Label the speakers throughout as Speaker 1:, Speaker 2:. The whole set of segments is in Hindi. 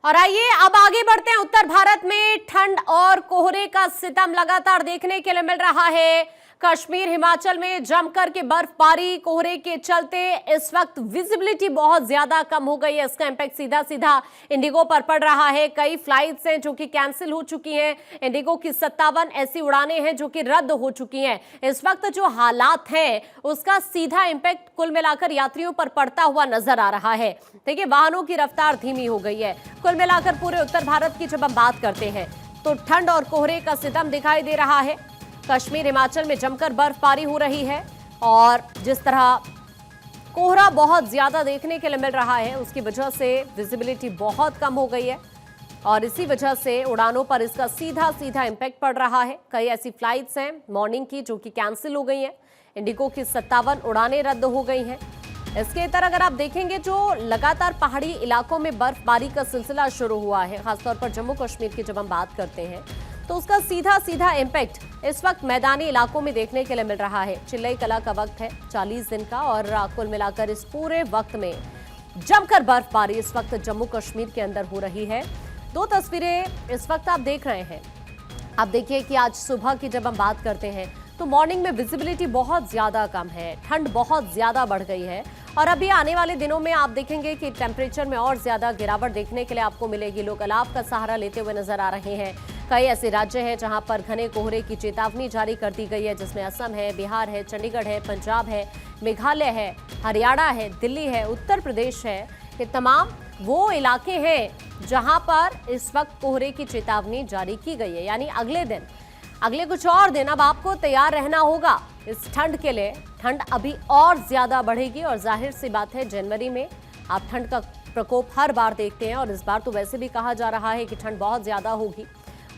Speaker 1: और आइए अब आगे बढ़ते हैं। उत्तर भारत में ठंड और कोहरे का सितम लगातार देखने के लिए मिल रहा है। कश्मीर हिमाचल में जमकर के बर्फबारी कोहरे के चलते इस वक्त विजिबिलिटी बहुत ज्यादा कम हो गई है। इसका इंपैक्ट सीधा सीधा इंडिगो पर पड़ रहा है। कई फ्लाइट्स हैं जो कि कैंसिल हो चुकी हैं। इंडिगो की 57 ऐसी उड़ानें हैं जो कि रद्द हो चुकी हैं। इस वक्त जो हालात हैं उसका सीधा इंपैक्ट कुल मिलाकर यात्रियों पर पड़ता हुआ नजर आ रहा है। देखिए, वाहनों की रफ्तार धीमी हो गई है। कुल मिलाकर पूरे उत्तर भारत की जब हम बात करते हैं तो ठंड और कोहरे का सितम दिखाई दे रहा है। कश्मीर हिमाचल में जमकर बर्फबारी हो रही है और जिस तरह कोहरा बहुत ज्यादा देखने के लिए मिल रहा है उसकी वजह से विजिबिलिटी बहुत कम हो गई है और इसी वजह से उड़ानों पर इसका सीधा सीधा इंपैक्ट पड़ रहा है। कई ऐसी फ्लाइट्स हैं मॉर्निंग की जो कि कैंसिल हो गई हैं। इंडिगो की 57 उड़ानें रद्द हो गई हैं। इसके तरह अगर आप देखेंगे जो लगातार पहाड़ी इलाकों में बर्फबारी का सिलसिला शुरू हुआ है, खासतौर पर जम्मू कश्मीर की जब हम बात करते हैं तो उसका सीधा सीधा इंपैक्ट इस वक्त मैदानी इलाकों में देखने के लिए मिल रहा है। चिल्लई कला का वक्त है 40 दिन का और कुल मिलाकर इस पूरे वक्त में जमकर बर्फबारी इस वक्त जम्मू कश्मीर के अंदर हो रही है। दो तस्वीरें इस वक्त आप देख रहे हैं। आप देखिए कि आज सुबह की जब हम बात करते हैं तो मॉर्निंग में विजिबिलिटी बहुत ज्यादा कम है, ठंड बहुत ज्यादा बढ़ गई है और अभी आने वाले दिनों में आप देखेंगे कि टेम्परेचर में और ज्यादा गिरावट देखने के लिए आपको मिलेगी। लोग अलाव का सहारा लेते हुए नजर आ रहे हैं। कई ऐसे राज्य हैं जहां पर घने कोहरे की चेतावनी जारी कर दी गई है, जिसमें असम है, बिहार है, चंडीगढ़ है, पंजाब है, मेघालय है, हरियाणा है, दिल्ली है, उत्तर प्रदेश है। ये तमाम वो इलाके हैं जहां पर इस वक्त कोहरे की चेतावनी जारी की गई है। यानी अगले कुछ और दिन अब आपको तैयार रहना होगा इस ठंड के लिए। ठंड अभी और ज्यादा बढ़ेगी और जाहिर सी बात है जनवरी में आप ठंड का प्रकोप हर बार देखते हैं और इस बार तो वैसे भी कहा जा रहा है कि ठंड बहुत ज्यादा होगी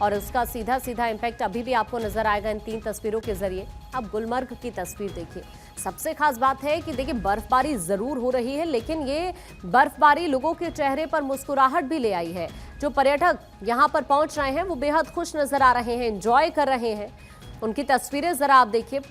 Speaker 1: और उसका सीधा सीधा इंपैक्ट अभी भी आपको नजर आएगा इन 3 तस्वीरों के जरिए। अब गुलमर्ग की तस्वीर देखिए। सबसे खास बात है कि देखिए बर्फबारी जरूर हो रही है लेकिन ये बर्फबारी लोगों के चेहरे पर मुस्कुराहट भी ले आई है। जो पर्यटक यहाँ पर पहुंच रहे हैं वो बेहद खुश नजर आ रहे हैं, एंजॉय कर रहे हैं। उनकी तस्वीरें जरा आप देखिए।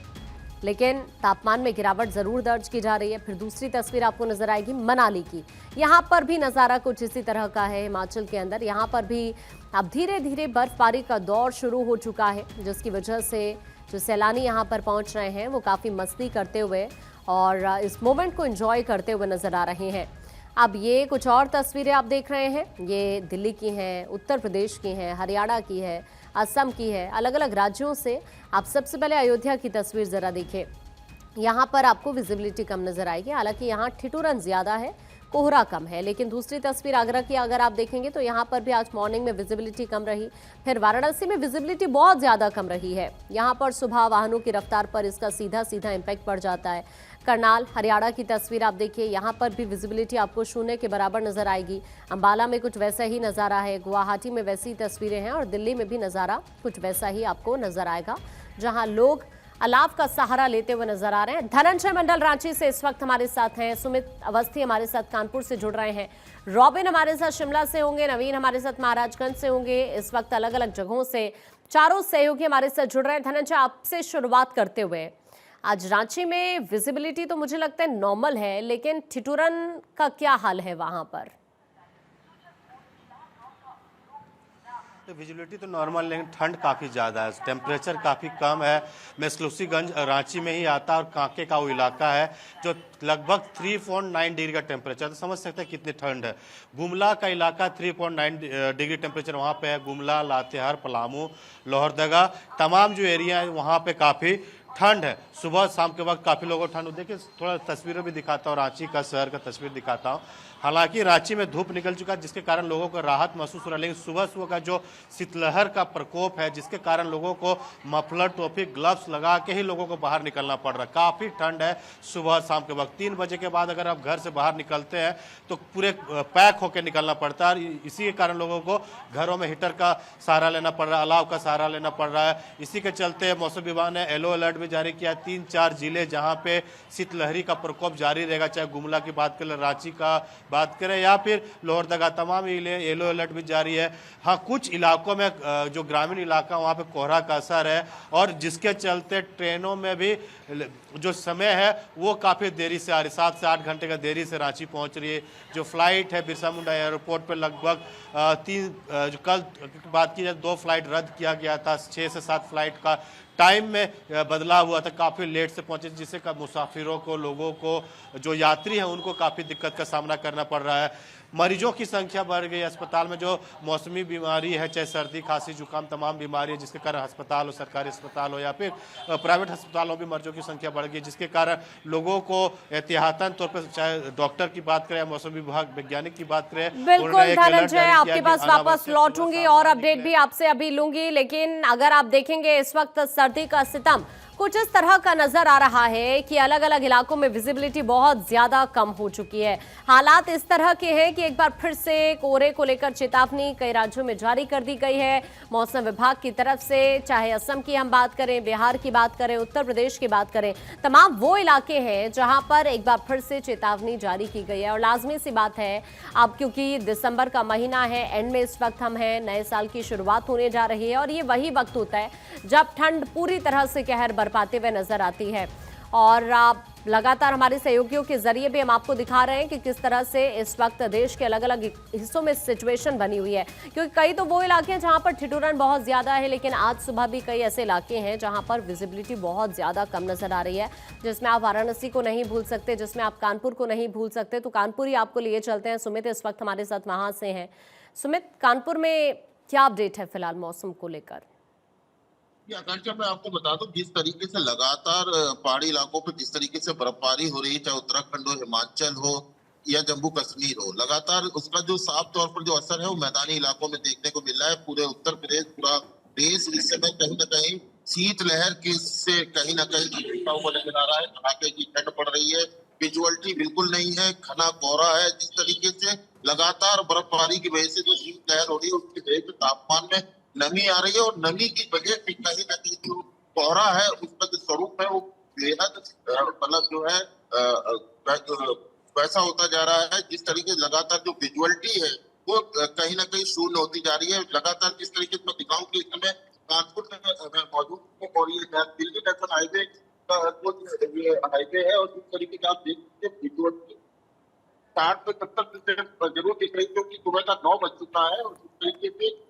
Speaker 1: लेकिन तापमान में गिरावट जरूर दर्ज की जा रही है। फिर दूसरी तस्वीर आपको नजर आएगी मनाली की। यहाँ पर भी नज़ारा कुछ इसी तरह का है। हिमाचल के अंदर यहाँ पर भी अब धीरे धीरे बर्फबारी का दौर शुरू हो चुका है, जिसकी वजह से जो सैलानी यहाँ पर पहुँच रहे हैं वो काफ़ी मस्ती करते हुए और इस मोमेंट को एंजॉय करते हुए नजर आ रहे हैं। अब ये कुछ और तस्वीरें आप देख रहे हैं, ये दिल्ली की हैं, उत्तर प्रदेश की हैं, हरियाणा की है, असम की है, अलग अलग राज्यों से। आप सबसे पहले अयोध्या की तस्वीर ज़रा देखिए। यहाँ पर आपको विजिबिलिटी कम नज़र आएगी, हालांकि यहाँ ठिठुरन ज़्यादा है, कोहरा कम है। लेकिन दूसरी तस्वीर आगरा की अगर आप देखेंगे तो यहाँ पर भी आज मॉर्निंग में विजिबिलिटी कम रही। फिर वाराणसी में विजिबिलिटी बहुत ज़्यादा कम रही है। यहाँ पर सुबह वाहनों की रफ्तार पर इसका सीधा सीधा इम्पैक्ट पड़ जाता है। करनाल हरियाणा की तस्वीर आप देखिए, यहाँ पर भी विजिबिलिटी आपको शून्य के बराबर नजर आएगी। अंबाला में कुछ वैसा ही नज़ारा है, गुवाहाटी में वैसी तस्वीरें हैं और दिल्ली में भी नज़ारा कुछ वैसा ही आपको नजर आएगा, जहाँ लोग अलाव का सहारा लेते हुए नजर आ रहे हैं। धनंजय मंडल रांची से इस वक्त हमारे साथ हैं, सुमित अवस्थी हमारे साथ कानपुर से जुड़ रहे हैं, रॉबिन हमारे साथ शिमला से होंगे, नवीन हमारे साथ महाराजगंज से होंगे। इस वक्त अलग अलग जगहों से चारों सहयोगी हमारे साथ जुड़ रहे हैं। धनंजय, आपसे शुरुआत करते हुए, आज रांची में विजिबिलिटी तो मुझे लगता है नॉर्मल है, लेकिन ठिठुरन का क्या हाल है वहां पर?
Speaker 2: तो विजिबिलिटी तो नॉर्मल, लेकिन ठंड काफ़ी ज़्यादा है, टेम्परेचर काफ़ी कम है। मैं सलूसीगंज रांची में ही आता और कांके का वो इलाका है जो लगभग 3.9 डिग्री का टेम्परेचर, तो समझ सकते हैं कितनी ठंड है। गुमला का इलाका 3.9 डिग्री टेम्परेचर वहाँ पे है। गुमला, लातेहार, पलामू, लोहरदगा, तमाम जो एरिया है वहाँ पे काफ़ी ठंड है। सुबह शाम के वक्त काफ़ी लोगों को ठंड होती है। देखिए थोड़ा तस्वीरें भी दिखाता हूँ, रांची का शहर का तस्वीर दिखाता हूँ। हालांकि रांची में धूप निकल चुका है जिसके कारण लोगों को राहत महसूस हो रहा है, लेकिन सुबह सुबह का जो शीतलहर का प्रकोप है जिसके कारण लोगों को मफलर, टोपी, ग्लव्स लगा के ही लोगों को बाहर निकलना पड़ रहा है। काफ़ी ठंड है सुबह शाम के वक्त। 3 बजे के बाद अगर आप घर से बाहर निकलते हैं तो पूरे पैक होकर निकलना पड़ता है। इसी के कारण लोगों को घरों में हीटर का सहारा लेना पड़ रहा है, अलाव का सहारा लेना पड़ रहा है। इसी के चलते मौसम विभाग ने येलो अलर्ट भी जारी किया। 3-4 जिले जहां पे शीतलहरी का प्रकोप जारी रहेगा, चाहे गुमला की बात करें, रांची का बात करें या फिर लोहरदगा, तमाम येलो अलर्ट भी जारी है। हाँ, कुछ इलाकों में जो ग्रामीण इलाका वहाँ पे कोहरा का असर है और जिसके चलते ट्रेनों में भी जो समय है वो काफ़ी देरी से आ रही, 7 से 8 घंटे का देरी से रांची पहुँच रही है। जो फ्लाइट है बिरसा मुंडा एयरपोर्ट पर लगभग जो कल बात की जाए 2 फ्लाइट रद्द किया गया था, 6 से 7 फ्लाइट का टाइम में बदलाव हुआ था, काफ़ी लेट से पहुंचे, जिससे मुसाफिरों को, लोगों को, जो यात्री हैं उनको काफ़ी दिक्कत का सामना करना पड़ रहा है। मरीजों की संख्या बढ़ गई अस्पताल में, जो मौसमी बीमारी है, चाहे सर्दी खांसी जुकाम तमाम बीमारी है, जिसके कारण अस्पताल हो, सरकारी अस्पताल हो या फिर प्राइवेट अस्पतालों में मरीजों की संख्या बढ़ गई, जिसके कारण लोगों को एहतियातन तौर पर, चाहे डॉक्टर की बात करें या मौसम विभाग वैज्ञानिक की बात करें,
Speaker 1: बिल्कुल धनंजय, आपके पास वापस लौटूंगी और अपडेट भी आपसे अभी लूंगी। लेकिन अगर आप देखेंगे इस वक्त सर्दी का सितम कुछ इस तरह का नजर आ रहा है कि अलग अलग इलाकों में विजिबिलिटी बहुत ज्यादा कम हो चुकी है। हालात इस तरह के हैं कि एक बार फिर से कोहरे को लेकर चेतावनी कई राज्यों में जारी कर दी गई है मौसम विभाग की तरफ से। चाहे असम की हम बात करें, बिहार की बात करें, उत्तर प्रदेश की बात करें, तमाम वो इलाके हैं जहां पर एक बार फिर से चेतावनी जारी की गई है। और लाजमी सी बात है, अब क्योंकि दिसंबर का महीना है, एंड में इस वक्त हम हैं, नए साल की शुरुआत होने जा रही है और ये वही वक्त होता है जब ठंड पूरी तरह से कहर बरपाते हुए नजर आती है। और आप लगातार हमारे सहयोगियों के जरिए भी हम आपको दिखा रहे हैं कि किस तरह से इस वक्त देश के अलग अलग हिस्सों में सिचुएशन बनी हुई है, क्योंकि कई तो वो इलाके हैं जहां पर ठिठुरन बहुत ज्यादा है, लेकिन आज सुबह भी कई ऐसे इलाके हैं जहां पर विजिबिलिटी बहुत ज्यादा कम नजर आ रही है, जिसमें आप वाराणसी को नहीं भूल सकते, जिसमें आप कानपुर को नहीं भूल सकते। तो कानपुर ही आपको लिए चलते हैं। सुमित इस वक्त हमारे साथ वहां से हैं। सुमित, कानपुर में क्या अपडेट है फिलहाल मौसम को लेकर?
Speaker 3: आकांक्षा, मैं आपको बता दूं, जिस तरीके से लगातार पहाड़ी इलाकों पे जिस तरीके से बर्फबारी हो रही है, चाहे उत्तराखंड हो, हिमाचल हो या जम्मू कश्मीर हो, लगातार उसका जो साफ तौर पर जो असर है वो मैदानी इलाकों में देखने को मिल रहा है। पूरे उत्तर प्रदेश, पूरा देश इस समय कहीं ना कहीं शीतलहर के से कहीं ना कहीं घिरता हुआ नजर आ रहा है। कड़ाके की ठंड पड़ रही है, विजुअलिटी बिल्कुल नहीं है, घना कोहरा है। जिस तरीके से लगातार बर्फबारी की वजह से जो शीतलहर हो रही है उसकी वजह से तापमान में नमी आ रही है और नमी की वजह से कहीं ना कहीं जो कोहरा है उसका जो स्वरूप है वो बेहद मतलब जो है वैसा होता जा रहा है। जिस तरीके से लगातार जो विजुअलिटी है वो कहीं ना कहीं शून्य होती जा रही है। लगातार जिस तरीके से मैं दिखाऊं कि इस समय कानपुर में मौजूद हूं और ये दिल्ली नेशनल हाईवे का ये हाईवे है और जिस तरीके से आप देख सकते हैं विजुअलिटी 60 से 70% जरूर दिख रही है, क्योंकि सुबह का 9 बज चुका है। और जिस तरीके से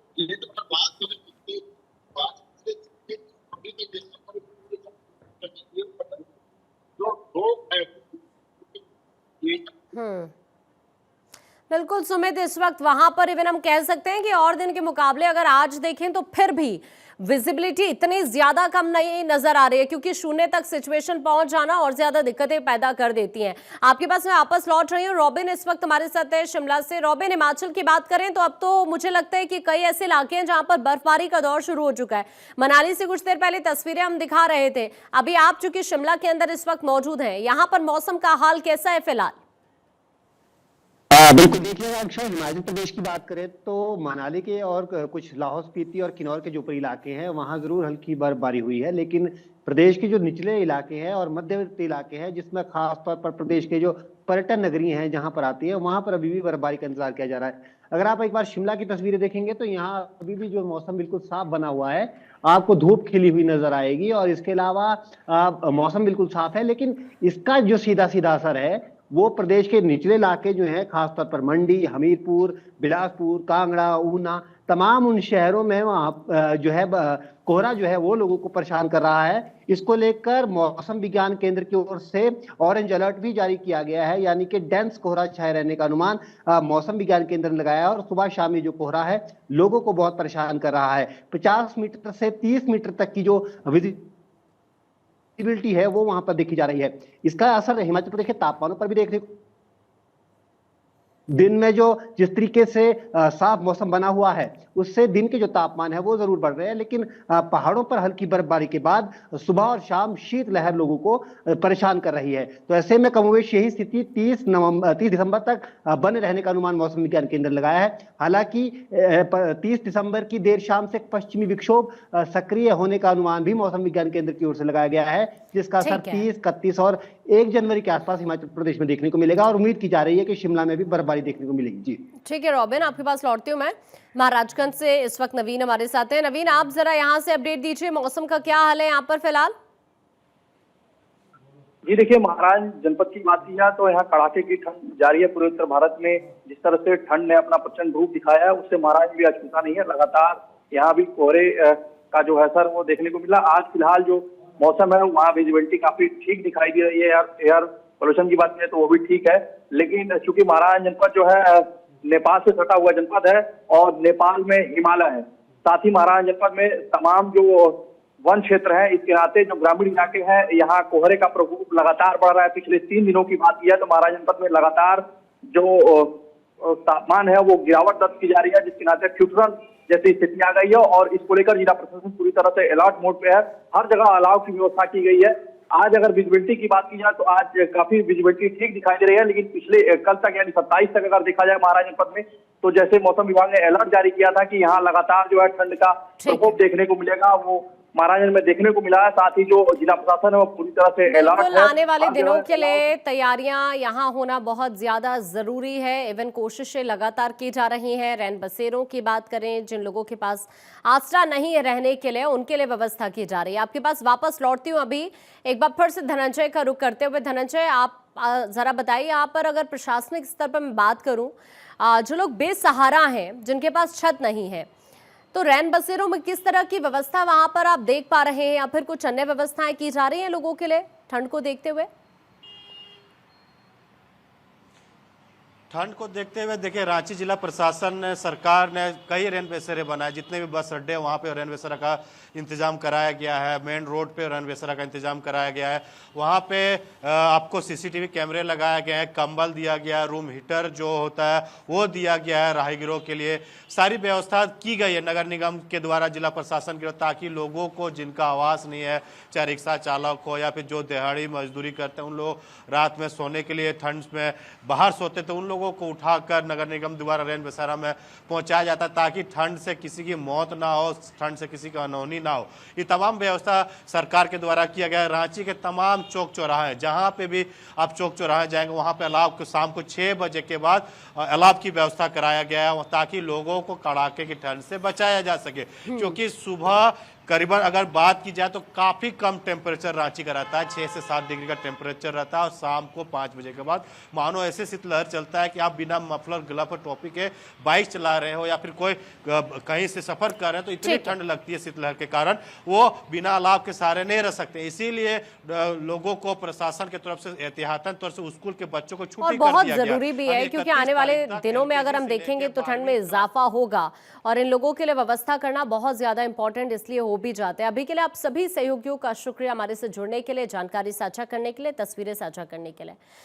Speaker 1: बिल्कुल सुमित, इस वक्त वहां पर इवन हम कह सकते हैं कि और दिन के मुकाबले अगर आज देखें तो फिर भी विजिबिलिटी इतनी ज्यादा कम नहीं नजर आ रही है, क्योंकि शून्य तक सिचुएशन पहुंच जाना और ज्यादा दिक्कतें पैदा कर देती हैं। आपके पास मैं वापस लौट रही हूँ। रॉबिन इस वक्त हमारे साथ है शिमला से। रॉबिन, हिमाचल की बात करें तो अब तो मुझे लगता है कि कई ऐसे इलाके हैं जहां पर बर्फबारी का दौर शुरू हो चुका है। मनाली से कुछ देर पहले तस्वीरें हम दिखा रहे थे। अभी आप चूंकि शिमला के अंदर इस वक्त मौजूद हैं, यहाँ पर मौसम का हाल कैसा है फिलहाल?
Speaker 4: बिल्कुल, देखिए अक्षय, हिमाचल प्रदेश की बात करें तो मनाली के और कुछ लाहौल स्पीति और किन्नौर के जो ऊपरी इलाके हैं वहां जरूर हल्की बर्फबारी हुई है, लेकिन प्रदेश के जो निचले इलाके हैं और मध्यवर्ती इलाके हैं, जिसमें खास तौर पर प्रदेश के जो पर्यटन नगरी हैं जहां पर आती है, वहां पर अभी भी बर्फबारी का इंतजार किया जा रहा है। अगर आप एक बार शिमला की तस्वीरें देखेंगे तो यहाँ अभी भी जो मौसम बिल्कुल साफ बना हुआ है, आपको धूप खिली हुई नजर आएगी और इसके अलावा मौसम बिल्कुल साफ है। लेकिन इसका जो सीधा सीधा असर है वो प्रदेश के निचले इलाके जो हैं, खासतौर पर मंडी, हमीरपुर, बिलासपुर, कांगड़ा, ऊना, तमाम उन शहरों में वहाँ जो है कोहरा जो है वो लोगों को परेशान कर रहा है। इसको लेकर मौसम विज्ञान केंद्र की ओर से ऑरेंज अलर्ट भी जारी किया गया है, यानी कि डेंस कोहरा छाए रहने का अनुमान मौसम विज्ञान केंद्र ने लगाया है। और सुबह शाम जो कोहरा है लोगों को बहुत परेशान कर रहा है। 50 मीटर से 30 मीटर तक की जो विजिबिलिटी है वो वहां पर देखी जा रही है। इसका असर हिमाचल प्रदेश के तापमानों पर भी देखने को दिन में जो जिस तरीके से साफ मौसम बना हुआ है उससे दिन के जो तापमान है वो जरूर बढ़ रहे हैं, लेकिन पहाड़ों पर हल्की बर्फबारी के बाद सुबह और शाम शीतलहर लोगों को परेशान कर रही है। तो ऐसे में कमोवेश यही स्थिति 30 दिसंबर तक बने रहने का अनुमान मौसम विज्ञान केंद्र लगाया है। हालांकि 30 दिसंबर की देर शाम से पश्चिमी विक्षोभ सक्रिय होने का अनुमान भी मौसम विज्ञान केंद्र की ओर से लगाया गया है, जिसका असर
Speaker 1: ठीक है।
Speaker 4: 30, 31 और 1 जनवरी के आसपास हिमाचल प्रदेश में देखने को मिलेगा और उम्मीद की जा रही है कि शिमला में भी बर्फबारी देखने को मिलेगी। जी
Speaker 1: ठीक है रॉबिन, आपके पास लौटती हूँ मैं। महाराजगंज से इस वक्त नवीन हमारे साथ हैं। नवीन, आप जरा यहाँ से अपडेट दीजिए, मौसम का क्या हाल है यहाँ पर फिलहाल?
Speaker 5: जी देखिए, महाराज जनपद की बात की जाए तो यहाँ कड़ाके की ठंड जारी है। पूरे उत्तर भारत में जिस तरह से ठंड ने अपना प्रचंड रूप दिखाया है उससे महाराज भी अछूता नहीं है। लगातार यहाँ भी कोहरे का जो है सर वो देखने को मिला। आज फिलहाल जो मौसम है वहाँ विजिबिलिटी काफी ठीक दिखाई दे रही है। एयर पोल्यूशन की बात करें तो वो भी ठीक है, लेकिन चूंकि महाराज जनपद जो है नेपाल से सटा हुआ जनपद है और नेपाल में हिमालय है, साथ ही महाराज जनपद में तमाम जो वन क्षेत्र है, इसके नाते जो ग्रामीण इलाके हैं यहाँ कोहरे का प्रकोप लगातार बढ़ रहा है। पिछले 3 दिनों की बात की है तो महाराज जनपद में लगातार जो तापमान है वो गिरावट दर्ज की जा रही है, जिसके नाते ठिठुरन जैसी स्थिति आ गई है और इसको लेकर जिला प्रशासन पूरी तरह से अलर्ट मोड पे है। हर जगह अलाव की व्यवस्था की गई है। आज अगर विजिबिलिटी की बात की जाए तो आज काफी विजिबिलिटी ठीक दिखाई दे रही है, लेकिन पिछले कल तक यानी 27 तक अगर देखा जाए महाराज जनपद में तो जैसे मौसम विभाग ने अलर्ट जारी किया था कि यहाँ लगातार जो है ठंड का प्रकोप देखने को मिलेगा, वो महाराजगंज में देखने को मिला है। साथ ही जो जिला प्रशासन है वो पूरी तरह से अलर्ट
Speaker 1: बिल्कुल,
Speaker 5: है।
Speaker 1: आने वाले दिनों के लिए तैयारियां यहाँ होना बहुत ज्यादा जरूरी है। इवन कोशिशें लगातार की जा रही हैं। रैन बसेरों की बात करें, जिन लोगों के पास आसरा नहीं है रहने के लिए, उनके लिए व्यवस्था की जा रही है। आपके पास वापस लौटती हूँ अभी एक बार फिर से धनंजय का रुख करते हुए। धनंजय, आप जरा बताइए, यहाँ पर अगर प्रशासनिक स्तर पर मैं बात करूँ, जो लोग बेसहारा हैं, जिनके पास छत नहीं है, तो रैन बसेरों में किस तरह की व्यवस्था वहां पर आप देख पा रहे हैं या फिर कुछ अन्य व्यवस्थाएं की जा रही हैं लोगों के लिए ठंड को देखते हुए?
Speaker 2: ठंड को देखते हुए देखिए, रांची जिला प्रशासन ने, सरकार ने कई रैन बसेरे बनाए। जितने भी बस अड्डे हैं वहाँ पे रैन बसेरा का इंतजाम कराया गया है। मेन रोड पे रैन बसेरा का इंतजाम कराया गया है। वहाँ पे आपको सीसीटीवी कैमरे लगाया गया है, कंबल दिया गया है, रूम हीटर जो होता है वो दिया गया है राहगीरों के लिए। सारी व्यवस्था की गई है नगर निगम के द्वारा, जिला प्रशासन के, ताकि लोगों को जिनका आवास नहीं है, चाहे रिक्शा चालक हो या फिर जो दिहाड़ी मजदूरी करते हैं, उन लोग रात में सोने के लिए ठंड में बाहर सोते, तो उन लोगों को उठाकर नगर निगम द्वारा रैन बसेरा में पहुंचाया जाता है, ताकि ठंड से किसी की मौत ना हो, ठंड से किसी की अनहोनी ना हो। ये तमाम व्यवस्था सरकार के द्वारा किया गया है। रांची के तमाम चौक चौराहे, जहां पे भी आप चौक चौराहे जाएंगे वहां पे अलाव को शाम को 6 बजे के बाद अलाव की व्यवस्था कराया गया है, ताकि लोगों को कड़ाके की ठंड से बचाया जा सके। क्योंकि सुबह करीबन अगर बात की जाए तो काफी कम टेम्परेचर रांची का रहता है, 6 से 7 डिग्री का टेम्परेचर रहता है और शाम को 5 बजे के बाद मानो ऐसे शीतलहर चलता है कि आप बिना मफलर, ग्लव और टोपी के बाइक चला रहे हो या फिर कोई कहीं से सफर कर रहे हो तो इतनी ठंड लगती है शीतलहर के कारण, वो बिना अलाव के सहारे नहीं रह सकते। इसीलिए लोगों को प्रशासन की तरफ से एहतियातन तौर से स्कूल के बच्चों को छुट्टी
Speaker 1: और
Speaker 2: कर दिया
Speaker 1: बहुत
Speaker 2: गया।
Speaker 1: जरूरी भी है, क्योंकि आने वाले दिनों में अगर हम देखेंगे तो ठंड में इजाफा होगा और इन लोगों के लिए व्यवस्था करना बहुत ज्यादा इंपॉर्टेंट इसलिए हो भी जाते हैं। अभी के लिए आप सभी सहयोगियों का शुक्रिया हमारे से जुड़ने के लिए, जानकारी साझा करने के लिए, तस्वीरें साझा करने के लिए।